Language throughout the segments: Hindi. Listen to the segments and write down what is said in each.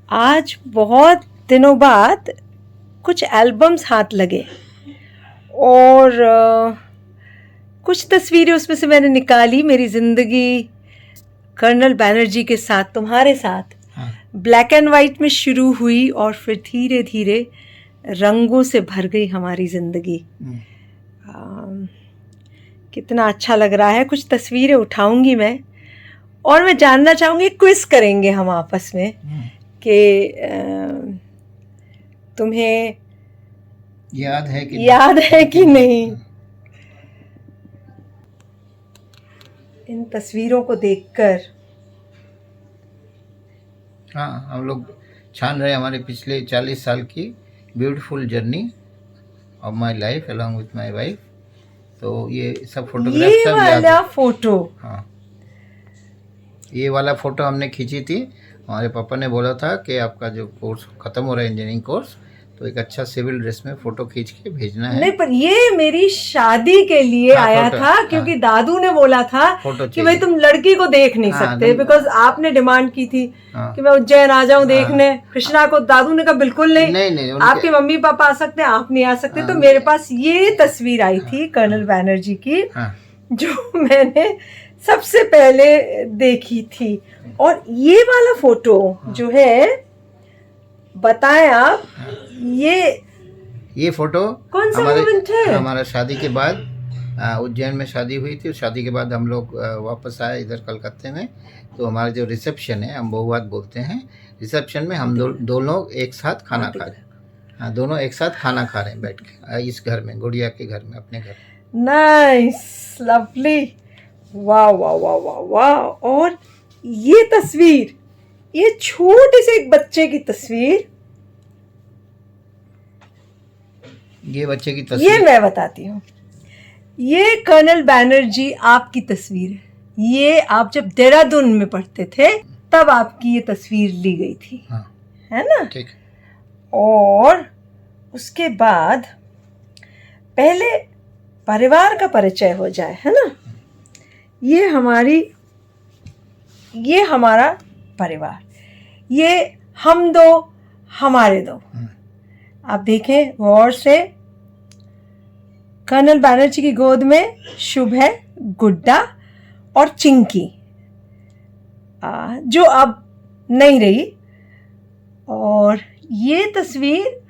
आज बहुत दिनों बाद कुछ एल्बम्स हाथ लगे और कुछ तस्वीरें उसमें से मैंने निकाली। मेरी ज़िंदगी कर्नल बैनर्जी के साथ, तुम्हारे साथ ब्लैक एंड वाइट में शुरू हुई और फिर धीरे धीरे रंगों से भर गई हमारी ज़िंदगी। कितना अच्छा लग रहा है। कुछ तस्वीरें उठाऊंगी मैं और मैं जानना चाहूँगी, क्विज करेंगे हम आपस में कि तुम्हें याद है कि नहीं। इन तस्वीरों को देखकर हाँ, हम लोग छान रहे हमारे पिछले 40 साल की beautiful journey of my life along with my wife. तो ये सब फोटोग्राफ ये वाला फोटो, हाँ, ये वाला फोटो हमने खींची थी। हमारे पापा ने बोला था कि आपका जो कोर्स खत्म हो रहा है इंजीनियरिंग कोर्स, तो एक अच्छा सिविल ड्रेस में फोटो खींच के भेजना है। नहीं, पर ये मेरी शादी के लिए आया था क्योंकि दादू ने बोला था कि भाई तुम लड़की को देख नहीं सकते, बिकॉज आपने डिमांड की थी कि मैं उज्जैन आ जाऊं देखने कृष्णा को। दादू ने कहा बिल्कुल नहीं, आपके मम्मी पापा आ सकते हैं, आप नहीं आ सकते। तो मेरे पास ये तस्वीर आई थी कर्नल बैनर्जी की, जो मैंने सबसे पहले देखी थी। और ये वाला फोटो जो है, बताएं आप, ये फोटो कौन सा मोमेंट है? हमारा शादी के बाद उज्जैन में शादी हुई थी। शादी के बाद हम लोग वापस आए इधर कलकत्ते में। तो हमारा जो रिसेप्शन है, हम बहुवात बोलते हैं, रिसेप्शन में हम दो लोग एक साथ खाना खा रहे हैं। हाँ, दोनों एक साथ खाना खा रहे हैं बैठ के इस घर में, गुड़िया के घर में, अपने घर। नाइस, लवली, वाह वाह वाह वाह वाह। और ये तस्वीर, ये छोटे से एक बच्चे की तस्वीर, ये बच्चे की तस्वीर, ये मैं बताती हूँ। ये कर्नल बैनर्जी आपकी तस्वीर है। ये आप जब देहरादून में पढ़ते थे तब आपकी ये तस्वीर ली गई थी। हाँ, है ना? ठीक। और उसके बाद पहले परिवार का परिचय हो जाए, है ना? ये हमारा परिवार, ये हम दो, हमारे दो। आप देखें गौर से, कर्नल बैनर्जी की गोद में शुभ है, गुड्डा और चिंकी, जो अब नहीं रही। और ये तस्वीर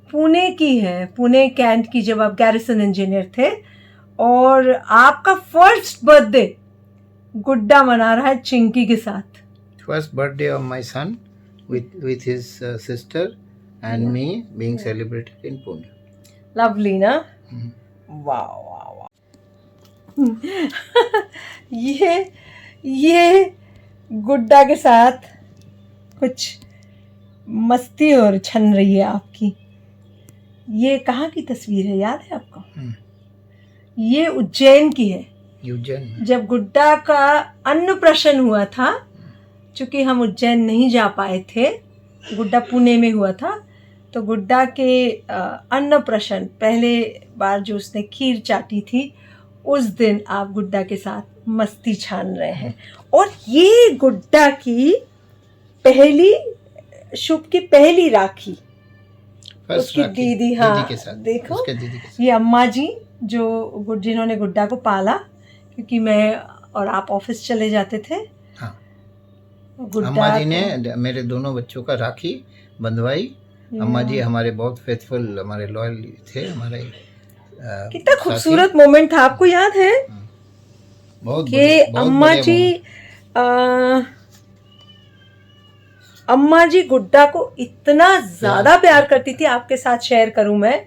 पुणे की है, पुणे कैंट की, जब आप गैरिसन इंजीनियर थे। और आपका फर्स्ट बर्थडे गुड्डा मना रहा है चिंकी के साथ। First birthday of my son with his sister and me being celebrated in Pune. Lovely ना? वाह वाह वाह। ये गुड्डा के साथ कुछ मस्ती और छन रही है आपकी। ये कहाँ की तस्वीर है, याद है आपको? ये उज्जैन की है। उज्जैन, जब गुड्डा का अन्नप्राशन हुआ था, चूँकि हम उज्जैन नहीं जा पाए थे, गुड्डा पुणे में हुआ था, तो गुड्डा के अन्नप्राशन, पहले बार जो उसने खीर चाटी थी, उस दिन आप गुड्डा के साथ मस्ती छान रहे हैं। और ये गुड्डा की पहली, शुभ की पहली राखी, उसकी दीदी, हाँ दीदी के साथ। देखो ये अम्मा जी जिन्होंने गुड्डा को पाला, क्योंकि मैं और आप ऑफिस चले जाते थे। अम्मा जी ने मेरे दोनों बच्चों का राखी बंधवाई। अम्मा जी हमारे बहुत फेथफुल, हमारे लॉयल थे। हमारे कितना खूबसूरत मोमेंट था, आपको याद है? बहुत कि अम्मा जी गुड्डा को इतना ज्यादा प्यार करती थी। आपके साथ शेयर करूं मैं,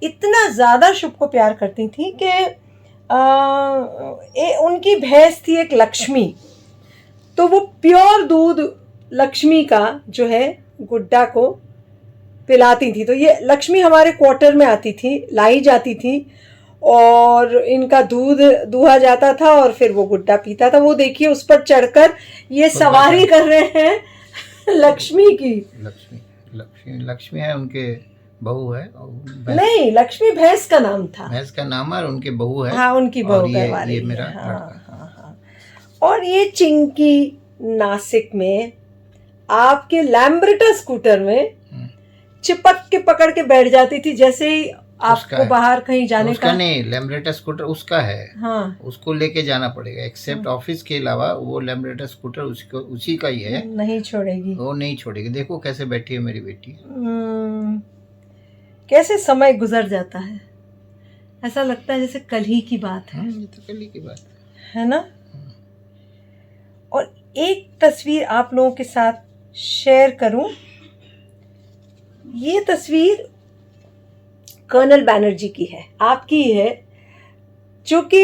इतना ज्यादा शुभ को प्यार करती थी कि उनकी भैंस थी एक लक्ष्मी, तो वो प्योर दूध लक्ष्मी का जो है गुड्डा को पिलाती थी। तो ये लक्ष्मी हमारे क्वार्टर में आती थी, लाई जाती थी, और इनका दूध दुहा जाता था और फिर वो गुड्डा पीता था। वो देखिए उस पर चढ़कर ये सवारी कर रहे हैं लक्ष्मी की। लक्ष्मी है, उनके बहू है। नहीं, लक्ष्मी भैंस का नाम था, भैंस का नाम है, और उनके बहू है। हाँ, उनकी बहू का वाले। ये मेरा और ये चिंकी नासिक में आपके लैम्ब्रेटा स्कूटर में चिपक के पकड़ के बैठ जाती थी जैसे ही आपको बाहर कहीं जाने उसका का। नहीं, लैम्ब्रेटा स्कूटर उसका है। हाँ, उसको लेके जाना पड़ेगा, एक्सेप्ट ऑफिस के अलावा वो लैम्ब्रेटा स्कूटर उसको उसी का ही है, नहीं छोड़ेगी। वो नहीं छोड़ेगी। देखो कैसे बैठी है मेरी बेटी। कैसे समय गुजर जाता है, ऐसा लगता है जैसे कल ही की बात है। ये तो कल ही की बात है ना। और एक तस्वीर आप लोगों के साथ शेयर करूं, ये तस्वीर कर्नल बैनर्जी की है, आपकी ही है, जो कि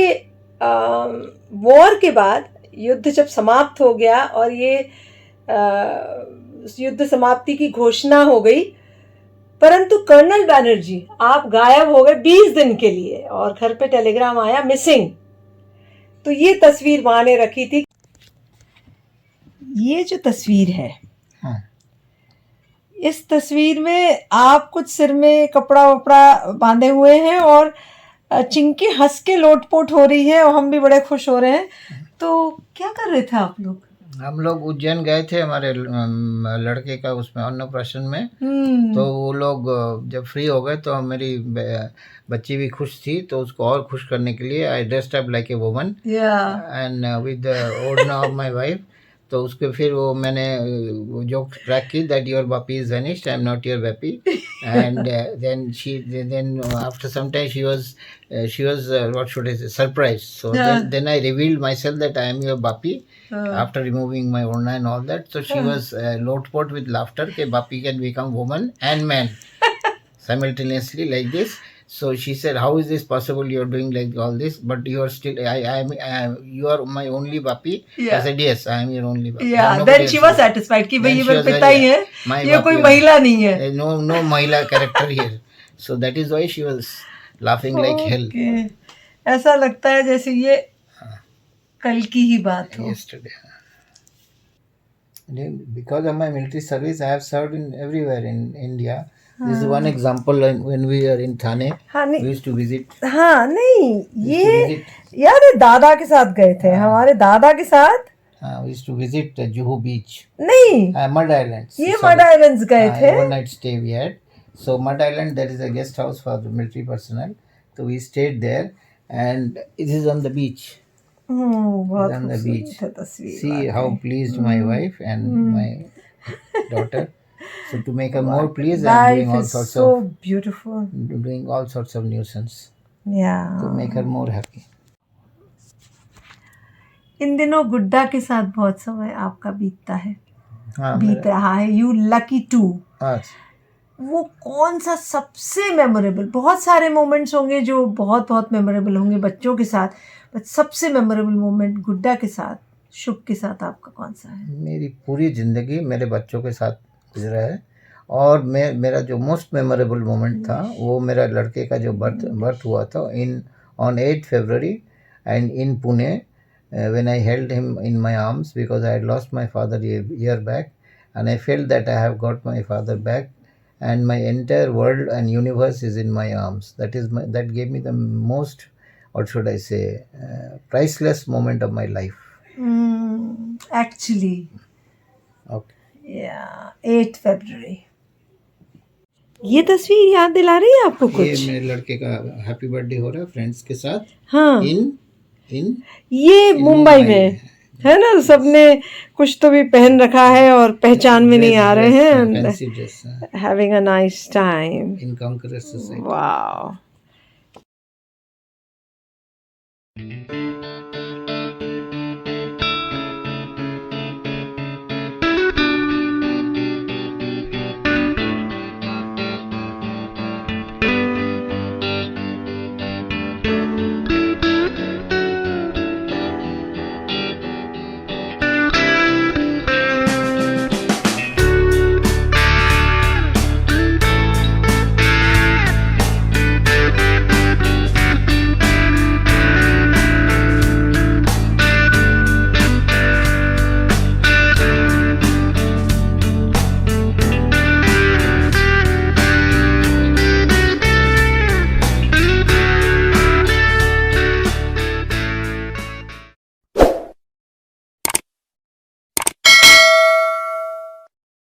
वॉर के बाद युद्ध जब समाप्त हो गया और ये युद्ध समाप्ति की घोषणा हो गई, परंतु कर्नल बैनर्जी आप गायब हो गए 20 दिन के लिए और घर पे टेलीग्राम आया मिसिंग। तो ये तस्वीर वहां ने रखी थी। ये जो तस्वीर है, हाँ। इस तस्वीर में आप कुछ सिर में कपड़ा वपड़ा बांधे हुए हैं और चिंकी हंस के लोटपोट हो रही है और हम भी बड़े खुश हो रहे हैं। तो क्या कर रहे थे आप लोग? हम लोग उज्जैन गए थे हमारे लड़के का उसमें अन्नप्राशन में। तो वो लोग जब फ्री हो गए तो मेरी बच्ची भी खुश थी, तो उसको और खुश करने के लिए I dressed up like a woman and with the ओढ़ना ऑफ माय वाइफ। तो उसके फिर वो मैंने जो ट्रैक की that your Bapi is vanished, I am not your Bapi. And then after some time she was what should I say surprised. So then I revealed myself that I am your Bapi after removing my orna and all that. So she was lotpot with laughter ke bapi can become woman and man simultaneously like this. So she said, how is this possible, you're doing like all this but you are still you are my only bapi. I said yes, I am your only bapi. Then she was satisfied कि भाई ये मेरा पिता ही है, ये कोई महिला नहीं है। no mahila character here. So that is why she was laughing like hell. ऐसा लगता है जैसे ये कल की ही बात हो। Yesterday. Because of my military service, I have served in everywhere in India. This is one example. When we were in Thane, we used to visit. हाँ नहीं, ये यार दादा के साथ गए थे, हमारे दादा के साथ। We used to visit Juhu Beach. नहीं, Mud Islands. ये मड आइलैंड्स गए थे। Overnight stay we had. So Mud Island, that is a guest house for the military personnel. So we stayed there, and it is on the beach. बहुत on the beach. तस्वीर। See how pleased my wife and my daughter. So to make her more pleased, I am doing all sorts so of beautiful. Doing all sorts of nuisance. Yeah. To make her more happy. इन दिनों गुड्डा के साथ बहुत समय आपका बीतता है, बीत रहा है। You lucky too. वो कौन सा सबसे मेमोरेबल, बहुत सारे मोमेंट्स होंगे जो बहुत बहुत मेमोरेबल होंगे बच्चों के साथ, बट सबसे मेमोरेबल मोमेंट गुड्डा के साथ, शुभ के साथ आपका कौन सा है? मेरी पूरी ज़िंदगी मेरे बच्चों के साथ गुजरा है। और मेरा जो मोस्ट मेमोरेबल मोमेंट था वो मेरा लड़के का जो बर्थ हुआ था on 8 February and in Pune, when I held him in my arms because I had lost my father a year back, and I felt that I have got my father back and my entire world and universe is in my arms. That gave me the most, what should I say, priceless moment of my life. Actually. Okay. Yeah, 8 February. ये तस्वीर याद दिला रही है आपको कुछ? ये मेरे लड़के का हैप्पी बर्थडे हो रहा है फ्रेंड्स के साथ। हाँ। ये मुंबई में है ना, सबने कुछ तो भी पहन रखा है और पहचान में नहीं आ रहे हैं। Having a nice time in Conqueror Society. Wow.